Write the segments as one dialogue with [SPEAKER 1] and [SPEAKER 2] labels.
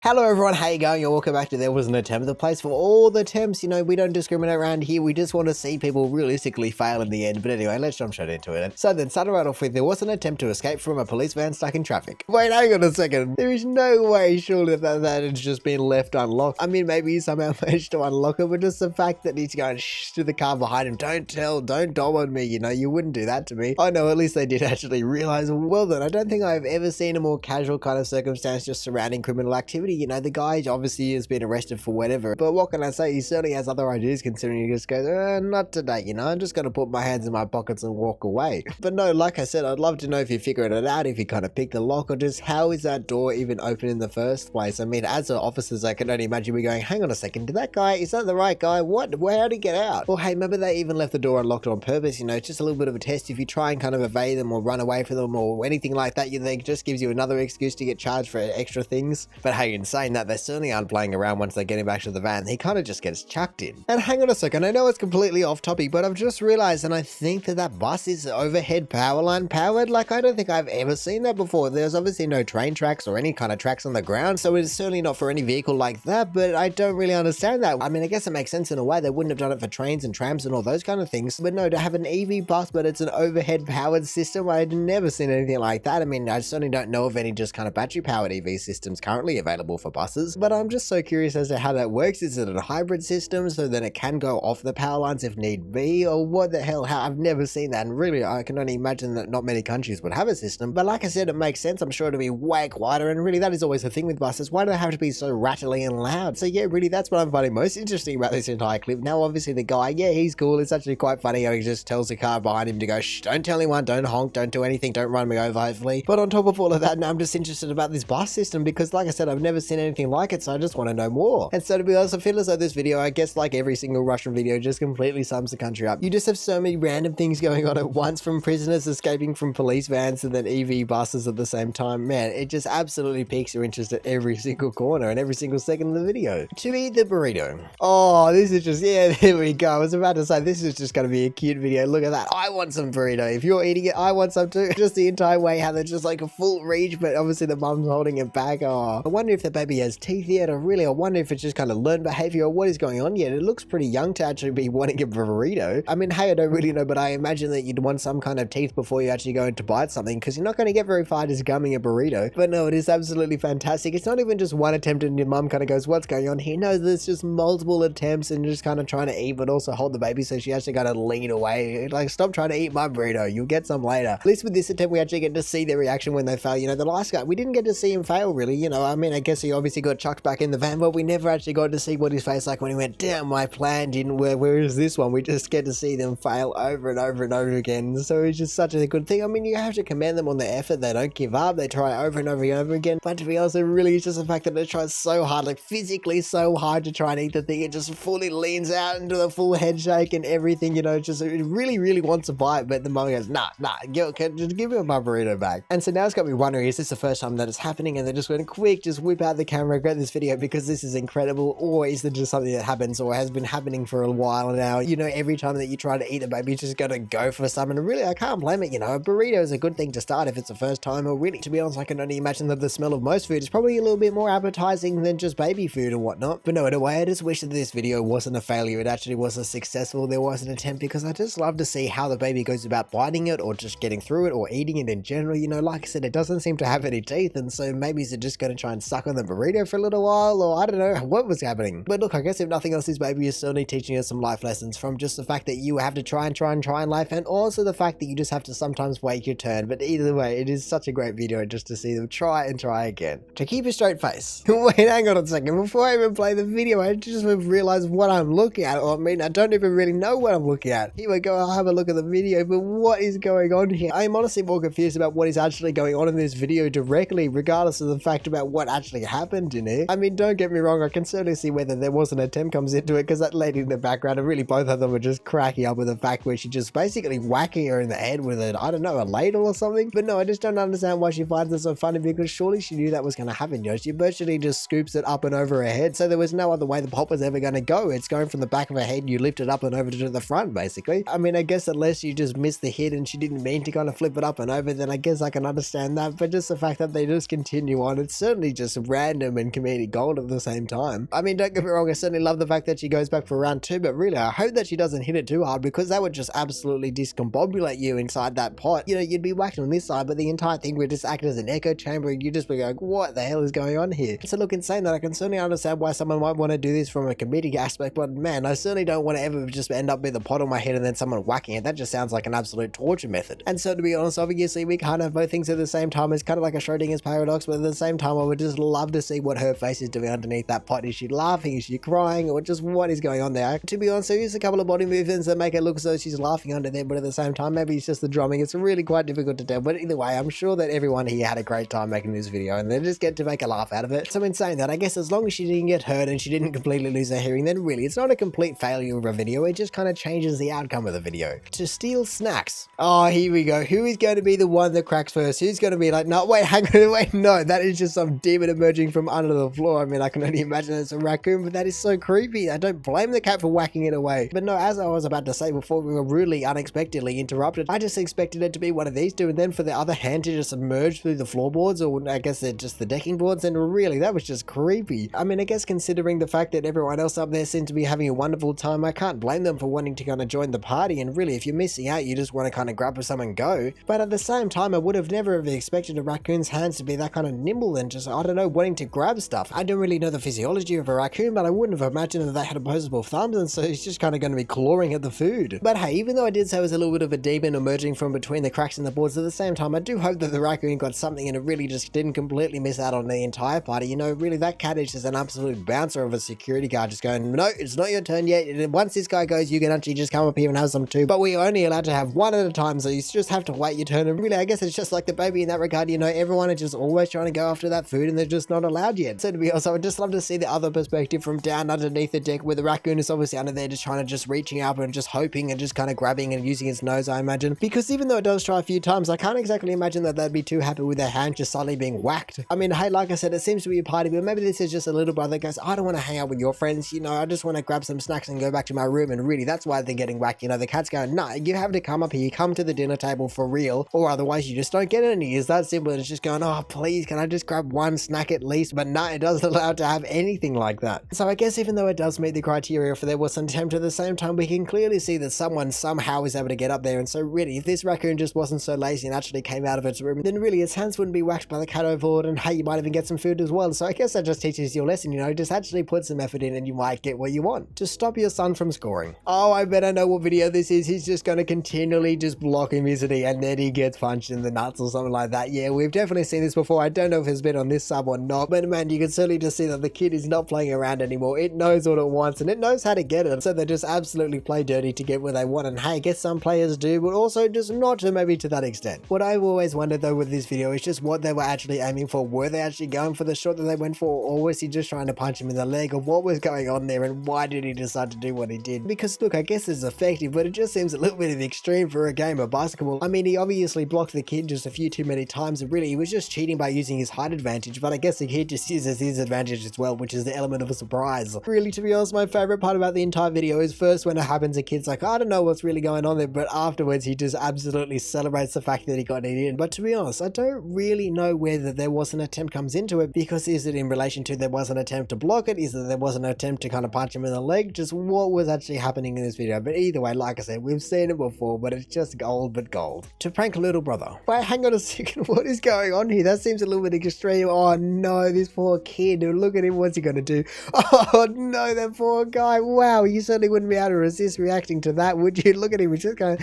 [SPEAKER 1] Hello everyone, how you going? And welcome back to There Was an Attempt, the place for all the attempts. You know, we don't discriminate around here, we just want to see people realistically fail in the end. But anyway, let's jump straight into it. So then, starting right off with, there was an attempt to escape from a police van stuck in traffic. Wait, hang on a second. There is no way, surely, that has just been left unlocked. I mean, maybe he somehow managed to unlock it, but just the fact that he's going shh to the car behind him, don't dom on me, you know, you wouldn't do that to me. Oh no, at least they did actually realize. Well then, I don't think I've ever seen a more casual kind of circumstance just surrounding criminal activity. You know, the guy obviously has been arrested for whatever, but what can I say? He certainly has other ideas, considering he just goes, not today, you know, I'm just gonna put my hands in my pockets and walk away. But no, like I said, I'd love to know if you figured it out, if you kind of picked the lock, or just how is that door even open in the first place? I mean, as officers, I can only imagine we going, hang on a second, did that guy, is that the right guy? What? How'd he get out? Or hey, maybe they even left the door unlocked on purpose, you know, just a little bit of a test. If you try and kind of evade them or run away from them or anything like that, you think just gives you another excuse to get charged for extra things. But hey, in saying that, they certainly aren't playing around once they get him back to the van. He kind of just gets chucked in. And hang on a second, I know it's completely off topic, but I've just realized, and I think that bus is overhead power line powered. Like, I don't think I've ever seen that before. There's obviously no train tracks or any kind of tracks on the ground, so it's certainly not for any vehicle like that, but I don't really understand that. I mean, I guess it makes sense in a way. They wouldn't have done it for trains and trams and all those kind of things, but no, to have an EV bus, but it's an overhead powered system, I'd never seen anything like that. I mean, I certainly don't know of any just kind of battery powered EV systems currently available for buses, but I'm just so curious as to how that works. Is it a hybrid system so that it can go off the power lines if need be, or what the hell? How? I've never seen that, and really I can only imagine that not many countries would have a system. But like I said, it makes sense. I'm sure it'll be way quieter, and really that is always the thing with buses. Why do they have to be so rattly and loud? So yeah, really that's what I'm finding most interesting about this entire clip. Now obviously the guy, yeah, he's cool. It's actually quite funny how he just tells the car behind him to go, shh, don't tell anyone, don't honk, don't do anything, don't run me over, hopefully. But on top of all of that, now I'm just interested about this bus system because like I said, I've never seen anything like it, so I just want to know more. And so to be honest, I feel as though this video, I guess like every single Russian video, just completely sums the country up. You just have so many random things going on at once, from prisoners escaping from police vans and then EV buses at the same time. Man, it just absolutely piques your interest at every single corner and every single second of the video. To eat the burrito. Oh, this is just, yeah, there we go. I was about to say, this is just going to be a cute video. Look at that. I want some burrito. If you're eating it, I want some too. Just the entire way, how they're just like a full reach, but obviously the mum's holding it back. Oh, I wonder if the baby has teeth yet, or really, I wonder if it's just kind of learned behavior or what is going on yet. It looks pretty young to actually be wanting a burrito. I mean, hey, I don't really know, but I imagine that you'd want some kind of teeth before you actually go in to bite something, because you're not going to get very far just gumming a burrito. But no, it is absolutely fantastic. It's not even just one attempt and your mum kind of goes, what's going on here? No, there's just multiple attempts and just kind of trying to eat, but also hold the baby, so she actually got to lean away. Like, stop trying to eat my burrito. You'll get some later. At least with this attempt, we actually get to see their reaction when they fail. You know, the last guy, we didn't get to see him fail, really. You know, I mean, I guess he obviously got chucked back in the van, but we never actually got to see what his face like when he went, damn, my plan didn't work. Where is this one? We just get to see them fail over and over and over again. So it's just such a good thing. I mean, you have to commend them on their effort. They don't give up. They try over and over and over again. But to be honest, it really is just the fact that they try so hard, like physically so hard to try and eat the thing. It just fully leans out into the full head shake and everything, you know, just it really wants to bite, but the mum goes, nah, just give me my burrito back. And so now it's got me wondering, is this the first time that it's happening? And they're just going quick, just whip out the camera, grab this video because this is incredible. Or is it just something that happens or has been happening for a while now? You know, every time that you try to eat a baby, you're just going to go for some. And really, I can't blame it. You know, a burrito is a good thing to start if it's the first time. Or really, to be honest, I can only imagine that the smell of most food is probably a little bit more appetizing than just baby food and whatnot. But no, in a way, I just wish that this video wasn't a failure. It actually was a successful. There was an attempt, because I just love to see how the baby goes about biting it or just getting through it or eating it in general. You know, like I said, it doesn't seem to have any teeth, and so maybe is it just going to try and suck on the burrito for a little while, or I don't know what was happening. But look, I guess if nothing else, this baby is certainly teaching us some life lessons, from just the fact that you have to try in life, and also the fact that you just have to sometimes wait your turn. But either way, it is such a great video just to see them try and try again. To keep a straight face. Wait, hang on a second. Before I even play the video, I just realized what I'm looking at. Or I mean, I don't even really know what I'm looking at. Here we go, I'll have a look at the video, but what is going on here? I'm honestly more confused about what is actually going on in this video directly, regardless of the fact about what actually happened in it. I mean, don't get me wrong, I can certainly see whether there was an attempt comes into it, because that lady in the background, and really both of them are just cracking up with the fact where she just basically whacking her in the head with it, I don't know, a ladle or something. But no, I just don't understand why she finds it so funny, because surely she knew that was going to happen, you know. She virtually just scoops it up and over her head, so there was no other way the pop was ever going to go. It's going from the back of her head, you lift it up and over to the front, basically. I mean, I guess unless you just missed the hit and she didn't mean to kind of flip it up and over, then I guess I can understand that. But just the fact that they just continue on, it's certainly just random and comedic gold at the same time. I mean, don't get me wrong, I certainly love the fact that she goes back for round 2, but really, I hope that she doesn't hit it too hard, because that would just absolutely discombobulate you inside that pot. You know, you'd be whacked on this side, but the entire thing would just act as an echo chamber, and you'd just be like, what the hell is going on here? So look, in saying that, I can certainly understand why someone might want to do this from a comedic aspect, but man, I certainly don't want to ever just end up with a pot on my head and then someone whacking it. That just sounds like an absolute torture method. And so to be honest, obviously we can't have both things at the same time. It's kind of like a Schrodinger's paradox, but at the same time I would just love to see what her face is doing underneath that pot. Is she laughing? Is she crying? Or just what is going on there? To be honest, there is a couple of body movements that make it look as though she's laughing under there, but at the same time maybe it's just the drumming. It's really quite difficult to tell, but either way, I'm sure that everyone here had a great time making this video and they just get to make a laugh out of it. So in saying that, I guess as long as she didn't get hurt and she didn't completely lose her hearing, then really it's not a complete failure of a video. It just kind of changes the outcome of the video. To steal snacks. Oh, here we go. Who is going to be the one that cracks first? Who's going to be like, no, wait, hang on, wait, no, that is just some demon emerging from under the floor. I mean, I can only imagine it's a raccoon, but that is so creepy. I don't blame the cat for whacking it away. But no, as I was about to say before we were rudely, unexpectedly interrupted, I just expected it to be one of these two, and then for the other hand to just emerge through the floorboards, or I guess they're just the decking boards, and really, that was just creepy. I mean, I guess considering the fact that everyone else up there seemed to be having a wonderful time, I can't blame them for wanting to kind of join the party, and really, if you're missing out, you just want to kind of grab with someone and go. But at the same time, I would have never have expected a raccoon's hands to be that kind of nimble and just, I don't know, wanting to grab stuff. I don't really know the physiology of a raccoon, but I wouldn't have imagined that they had opposable thumbs, and so he's just kind of going to be clawing at the food. But hey, even though I did say it was a little bit of a demon emerging from between the cracks in the boards, at the same time, I do hope that the raccoon got something and it really just didn't completely miss out on the entire party. You know, really, that cat is just an absolute bouncer of a security guard, just going, no, it's not your turn yet. Once this guy goes, you can actually just come up here and have some too, but we're only allowed to have one at a time, so you just have to wait your turn. And really, I guess it's just like the baby in that regard. You know, everyone is just always trying to go after that food and they're just not allowed yet. So to be honest, I would just love to see the other perspective from down underneath the deck, where the raccoon is obviously under there just trying to just reaching out and just hoping and just kind of grabbing and using its nose, I imagine. Because even though it does try a few times, I can't exactly imagine that they'd be too happy with their hand just suddenly being whacked. I mean, hey, like I said, it seems to be a party, but maybe this is just a little brother that goes, I don't want to hang out with your friends, you know, I just want to grab some snacks and go back to my room, and really, that's why they're getting whacked. You know, the cat's going, nah, you have to come up here, come to the dinner table for real, or otherwise you just don't get any. It's that simple. And it's just going, oh, please, can I just grab one snack at least? But no, it doesn't allow it to have anything like that. So I guess even though it does meet the criteria for Therewasanattempt, at the same time, we can clearly see that someone somehow is able to get up there. And so really, if this raccoon just wasn't so lazy and actually came out of its room, then really its hands wouldn't be whacked by the cat overlord, and hey, you might even get some food as well. So I guess that just teaches you a lesson, you know, just actually put some effort in and you might get what you want. To stop your son from scoring. Oh, I bet I know what video this is. He's just going to continually just block him, isn't he? And then he gets punched in the nuts or something like that. Yeah, we've definitely seen this before. I don't know if it's been on this sub or not, but man, you can certainly just see that the kid is not playing around anymore. It knows what it wants and it knows how to get it. So they just absolutely play dirty to get what they want. And hey, I guess some players do, but also just not to maybe to that extent. What I've always wondered though with this video is just what they were actually aiming for. Were they actually going for the shot that they went for, or was he just trying to punch him in the leg, or what was going on there, and why did he decide to do what he did? Because look, I guess it's effective, but it just seems a little bit of extreme for a game of basketball. I mean, he obviously blocked the kid just a few too many times, and really he was just cheating by using his height advantage, but I guess the kid just uses his advantage as well, which is the element of a surprise. Really, to be honest, my favorite part about the entire video is first when it happens, the kid's like, I don't know what's really going on there, but afterwards he just absolutely celebrates the fact that he got it in. But to be honest, I don't really know whether Therewasanattempt comes into it, because is it in relation to there was an attempt to block it? Is it there was an attempt to kind of punch him in the leg? Just what was actually happening in this video? But either way, like I said, we've seen it before, but it's just gold, but gold. To prank little brother. Wait, hang on a second, what is going on here? That seems a little bit extreme. Oh no, this poor kid, look at him, what's he gonna do? Oh no, that poor guy. Wow, you certainly wouldn't be able to resist reacting to that, would you? Look at him, he's just going,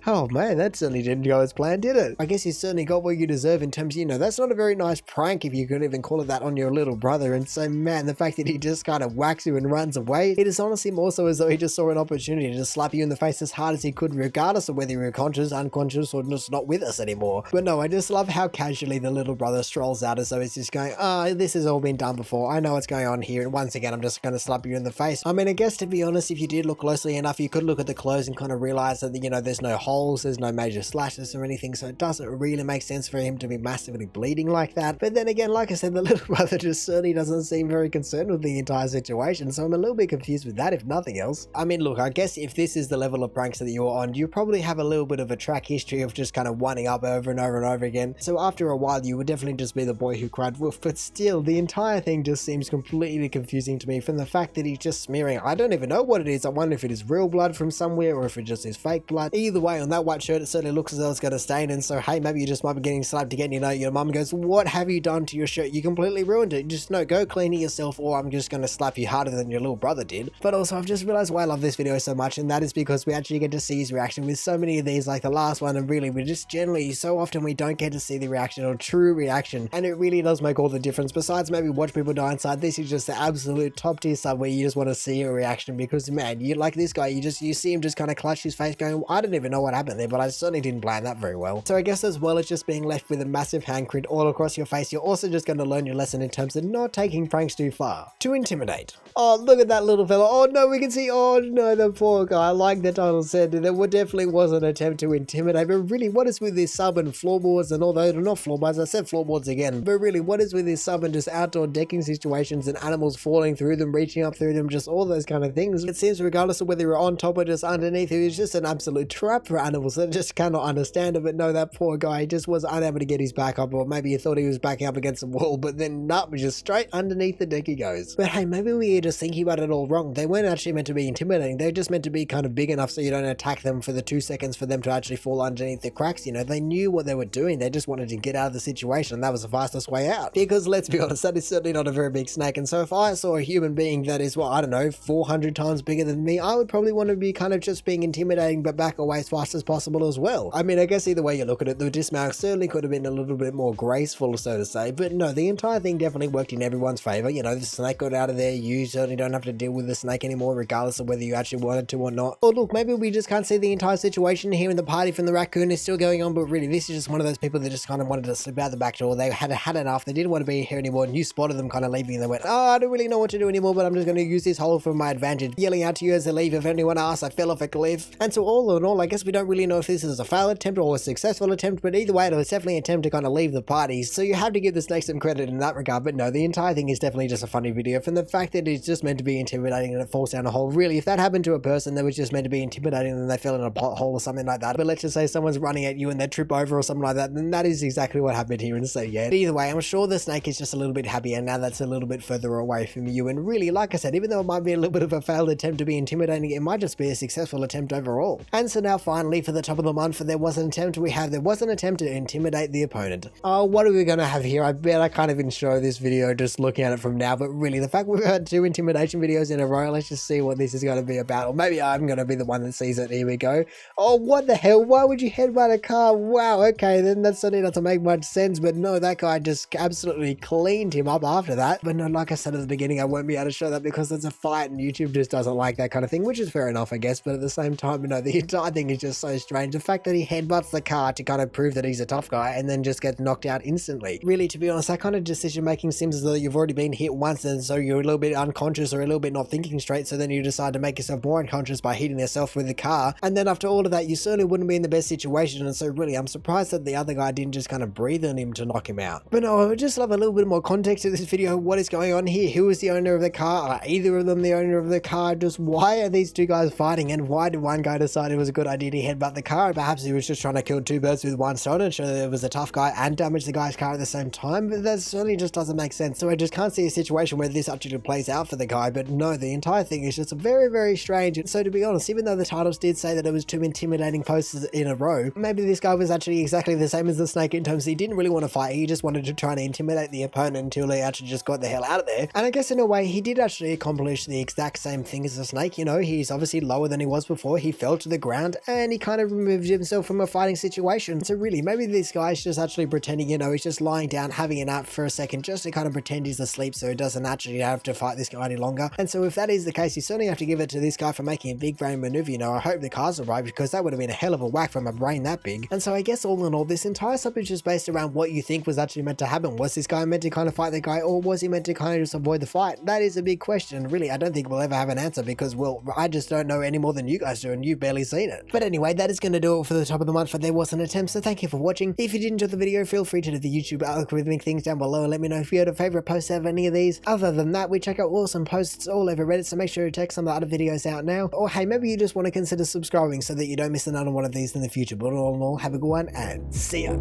[SPEAKER 1] oh man, that certainly didn't go as planned, did it? I guess you certainly got what you deserve in terms of, you know, that's not a very nice prank if you could even call it that on your little brother. And so man, the fact that he just kind of whacks you and runs away, it is honestly more so as though he just saw an opportunity to just slap you in the face as hard as he could, regardless of whether you were conscious, unconscious, or just not with us anymore. But no, I just love how casually the little brother strolls out as though he's just going, oh, this has all been done before, I know what's going on here, and once again I'm just going to slap you in the face. I mean, I guess to be honest, if you did look closely enough, you could look at the clothes and kind of realize that, you know, there's no holes, there's no major slashes or anything, so it doesn't really make sense for him to be massively bleeding like that. But then again, like I said, the little brother just certainly doesn't seem very concerned with the entire situation, so I'm a little bit confused with that, if nothing else. I mean, look, I guess if this is the level of pranks that you're on, you probably have a little bit of a track history of just kind of winding up over and over and over again, so after a while you would definitely just be the boy who cried wolf. But but still, the entire thing just seems completely confusing to me, from the fact that he's just smearing, I don't even know what it is. I wonder if it is real blood from somewhere or if it just is fake blood. Either way, on that white shirt it certainly looks as though it's got a stain, and so hey, maybe you just might be getting slapped again. You know, your mum goes, what have you done to your shirt? You completely ruined it. Just no, go clean it yourself, or I'm just going to slap you harder than your little brother did. But also, I've just realized why I love this video so much, and that is because we actually get to see his reaction with so many of these, like the last one, and really we just generally, so often we don't get to see the reaction or true reaction, and it really does make all the difference. Besides maybe watch people die inside, this is just the absolute top tier sub where you just want to see a reaction, because man, you like this guy, you see him just kind of clutch his face going, I don't even know what happened there, but I certainly didn't plan that very well. So I guess as well as just being left with a massive handprint all across your face, you're also just going to learn your lesson in terms of not taking pranks too far. To intimidate. Oh, look at that little fella. Oh no, we can see, oh no, the poor guy. Like the title said, there definitely was an attempt to intimidate, but really, what is with this sub and floorboards and all those, not floorboards, I said floorboards again, but really, what is with this sub and just outdoor decking situations and animals falling through them, reaching up through them, just all those kind of things? It seems regardless of whether you're on top or just underneath, it was just an absolute trap for animals that just cannot understand it. But no, that poor guy just was unable to get his back up, or maybe he thought he was backing up against the wall, but then nah, just straight underneath the deck he goes. But hey, maybe we're just thinking about it all wrong. They weren't actually meant to be intimidating, they're just meant to be kind of big enough so you don't attack them for the 2 seconds for them to actually fall underneath the cracks. You know, they knew what they were doing, they just wanted to get out of the situation, and that was the fastest way out. Because let's be honest, that is certainly not a very big snake, and so if I saw a human being that is, well, I don't know, 400 times bigger than me, I would probably want to be kind of just being intimidating but back away as fast as possible as well. I mean, I guess either way you look at it, the dismount certainly could have been a little bit more graceful, so to say, but no, the entire thing definitely worked in everyone's favor. You know, the snake got out of there, you certainly don't have to deal with the snake anymore, regardless of whether you actually wanted to or not. Or look, maybe we just can't see the entire situation here, and the party from the raccoon is still going on, but really this is just one of those people that just kind of wanted to slip out the back door. They had enough, they didn't want to be here anymore, and you spotted them kind of leaving, and they went, oh, I don't really know what to do anymore, but I'm just going to use this hole for my advantage, yelling out to you as they leave, if anyone asks, I fell off a cliff. And so all in all, I guess we don't really know if this is a failed attempt or a successful attempt, but either way, it was definitely an attempt to kind of leave the party, so you have to give the snake some credit in that regard. But no, the entire thing is definitely just a funny video, from the fact that it's just meant to be intimidating and it falls down a hole. Really, if that happened to a person that was just meant to be intimidating and they fell in a pothole or something like that, but let's just say someone's running at you and they trip over or something like that, then that is exactly what happened here. And so yeah, but either way, I'm sure the snake is just a little bit happier now that's a little bit further away from you. And really, like I said, even though it might be a little bit of a failed attempt to be intimidating, it might just be a successful attempt overall. And so now finally, for the top of the month, for there was an attempt, there was an attempt to intimidate the opponent. Oh, what are we going to have here? I bet I can't even show this video just looking at it from now, but really, the fact we've had 2 intimidation videos in a row, let's just see what this is going to be about. Or maybe I'm going to be the one that sees it. Here we go. Oh, what the hell? Why would you headbutt a car? Wow, okay, then that certainly doesn't make much sense, but no, that guy just absolutely cleaned him up after that. But no, like I said at the beginning, I won't be able to show that because it's a fight and YouTube just doesn't like that kind of thing, which is fair enough, I guess, but at the same time, you know, the entire thing is just so strange. The fact that he headbutts the car to kind of prove that he's a tough guy and then just gets knocked out instantly. Really, to be honest, that kind of decision making seems as though you've already been hit once, and so you're a little bit unconscious or a little bit not thinking straight, so then you decide to make yourself more unconscious by hitting yourself with the car, and then after all of that, you certainly wouldn't be in the best situation. And so really, I'm surprised that the other guy didn't just kind of breathe on him to knock him out. But no, I would just love a little bit more context to this video. What is going on here? Who is the owner of the car? Are either of them the owner of the car? Just why are these 2 guys fighting, and why did one guy decide it was a good idea to headbutt the car? Perhaps he was just trying to kill 2 birds with one stone and show that it was a tough guy and damage the guy's car at the same time, but that certainly just doesn't make sense. So I just can't see a situation where this actually plays out for the guy. But no, the entire thing is just very, very strange. And so to be honest, even though the titles did say that it was 2 intimidating posters in a row, maybe this guy was actually exactly the same as the snake in terms of he didn't really want to fight, he just wanted to try and intimidate the opponent until he actually just got the hell out of there. And I guess in a way, he did actually accomplish the exact same thing as the snake. You know, he's obviously lower than he was before, he fell to the ground, and he kind of removed himself from a fighting situation. So really, maybe this guy's just actually pretending, you know, he's just lying down, having a nap for a second, just to kind of pretend he's asleep so he doesn't actually have to fight this guy any longer. And so if that is the case, you certainly have to give it to this guy for making a big brain maneuver. You know, I hope the car's alright, because that would have been a hell of a whack from a brain that big. And so I guess all in all, this entire sub is just based around what you think was actually meant to happen. Was this guy meant to kind of fight the guy, or was he meant to kind of just avoid the fight? That is a big question. Really, I don't think we'll ever have an answer, because, well, I just don't know any more than you guys do, and you've barely seen it. But anyway, that is going to do it for the top of the month for There Was an Attempt, so thank you for watching. If you did enjoy the video, feel free to do the YouTube algorithmic things down below and let me know if you had a favorite post out of any of these. Other than that, we check out awesome posts all over Reddit, so make sure to check some of the other videos out now. Or hey, maybe you just want to consider subscribing so that you don't miss another one of these in the future. But all in all, have a good one and see ya.